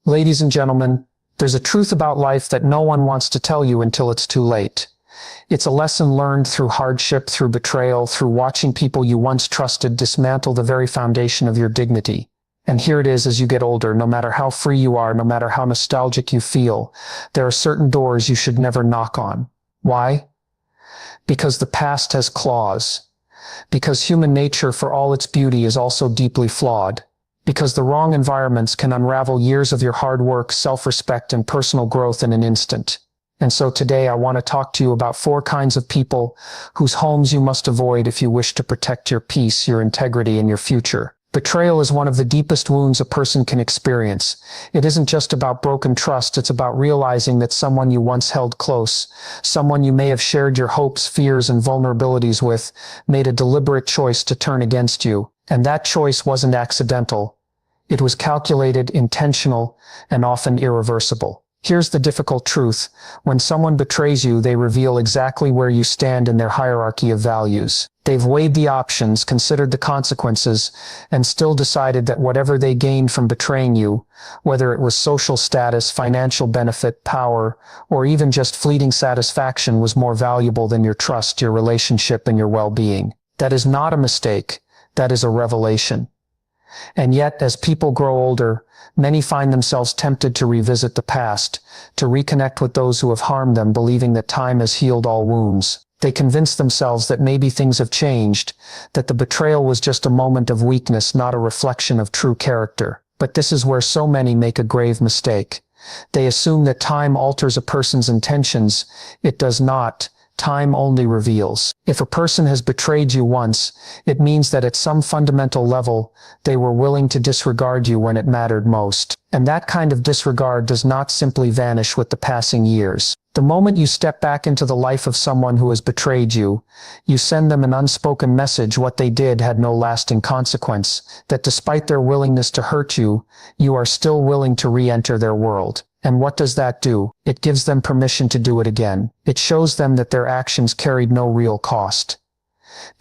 Ladies and gentlemen, there's a truth about life that no one wants to tell you until it's too late. It's a lesson learned through hardship, through betrayal, through watching people you once trusted dismantle the very foundation of your dignity. And here it is as you get older, no matter how free you are, no matter how nostalgic you feel, there are certain doors you should never knock on. Why? Because the past has claws. Because human nature, for all its beauty, is also deeply flawed. Because the wrong environments can unravel years of your hard work, self-respect, and personal growth in an instant. And so today I want to talk to you about 4 kinds of people whose homes you must avoid if you wish to protect your peace, your integrity, and your future. Betrayal is one of the deepest wounds a person can experience. It isn't just about broken trust, it's about realizing that someone you once held close, someone you may have shared your hopes, fears, and vulnerabilities with, made a deliberate choice to turn against you. And that choice wasn't accidental. It was calculated, intentional, and often irreversible. Here's the difficult truth. When someone betrays you, they reveal exactly where you stand in their hierarchy of values. They've weighed the options, considered the consequences, and still decided that whatever they gained from betraying you, whether it was social status, financial benefit, power, or even just fleeting satisfaction, was more valuable than your trust, your relationship, and your well-being. That is not a mistake. That is a revelation. And yet, as people grow older, many find themselves tempted to revisit the past, to reconnect with those who have harmed them, believing that time has healed all wounds. They convince themselves that maybe things have changed, that the betrayal was just a moment of weakness, not a reflection of true character. But this is where so many make a grave mistake. They assume that time alters a person's intentions. It does not. Time only reveals. If a person has betrayed you once, it means that at some fundamental level, they were willing to disregard you when it mattered most. And that kind of disregard does not simply vanish with the passing years. The moment you step back into the life of someone who has betrayed you, you send them an unspoken message. What they did had no lasting consequence, that despite their willingness to hurt you, you are still willing to re-enter their world. And what does that do? It gives them permission to do it again. It shows them that their actions carried no real cost.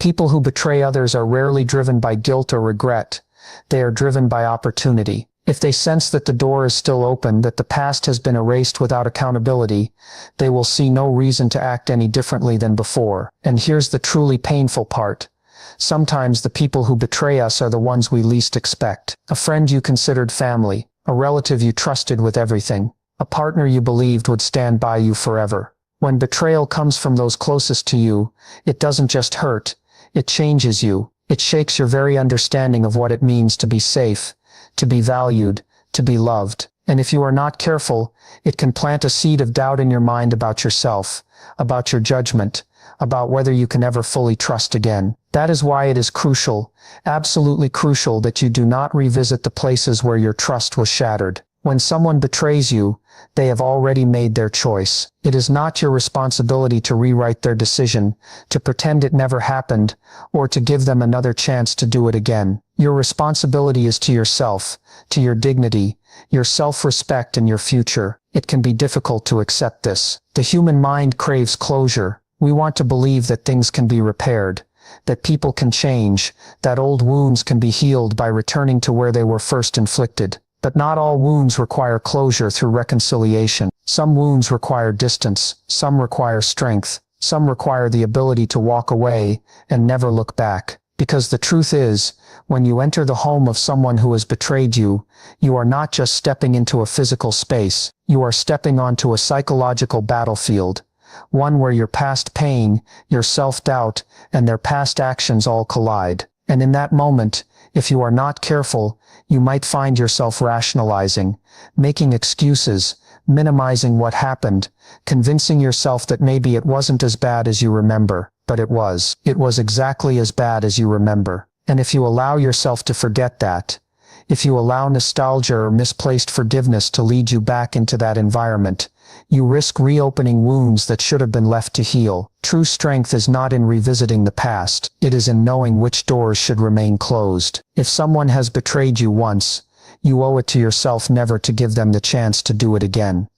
People who betray others are rarely driven by guilt or regret. They are driven by opportunity. If they sense that the door is still open, that the past has been erased without accountability, they will see no reason to act any differently than before. And here's the truly painful part. Sometimes the people who betray us are the ones we least expect. A friend you considered family, a relative you trusted with everything, a partner you believed would stand by you forever. When betrayal comes from those closest to you, it doesn't just hurt, it changes you. It shakes your very understanding of what it means to be safe, to be valued, to be loved. And if you are not careful, it can plant a seed of doubt in your mind about yourself, about your judgment, about whether you can ever fully trust again. That is why it is crucial, absolutely crucial, that you do not revisit the places where your trust was shattered. When someone betrays you, they have already made their choice. It is not your responsibility to rewrite their decision, to pretend it never happened, or to give them another chance to do it again. Your responsibility is to yourself, to your dignity, your self-respect, and your future. It can be difficult to accept this. The human mind craves closure. We want to believe that things can be repaired, that people can change, that old wounds can be healed by returning to where they were first inflicted. But not all wounds require closure through reconciliation. Some wounds require distance, some require strength, some require the ability to walk away and never look back. Because the truth is, when you enter the home of someone who has betrayed you, you are not just stepping into a physical space, you are stepping onto a psychological battlefield. One where your past pain, your self-doubt, and their past actions all collide. And in that moment, if you are not careful, you might find yourself rationalizing, making excuses, minimizing what happened, convincing yourself that maybe it wasn't as bad as you remember. But it was. It was exactly as bad as you remember. And if you allow yourself to forget that, if you allow nostalgia or misplaced forgiveness to lead you back into that environment, you risk reopening wounds that should have been left to heal. True strength is not in revisiting the past. It is in knowing which doors should remain closed. If someone has betrayed you once, you owe it to yourself never to give them the chance to do it again.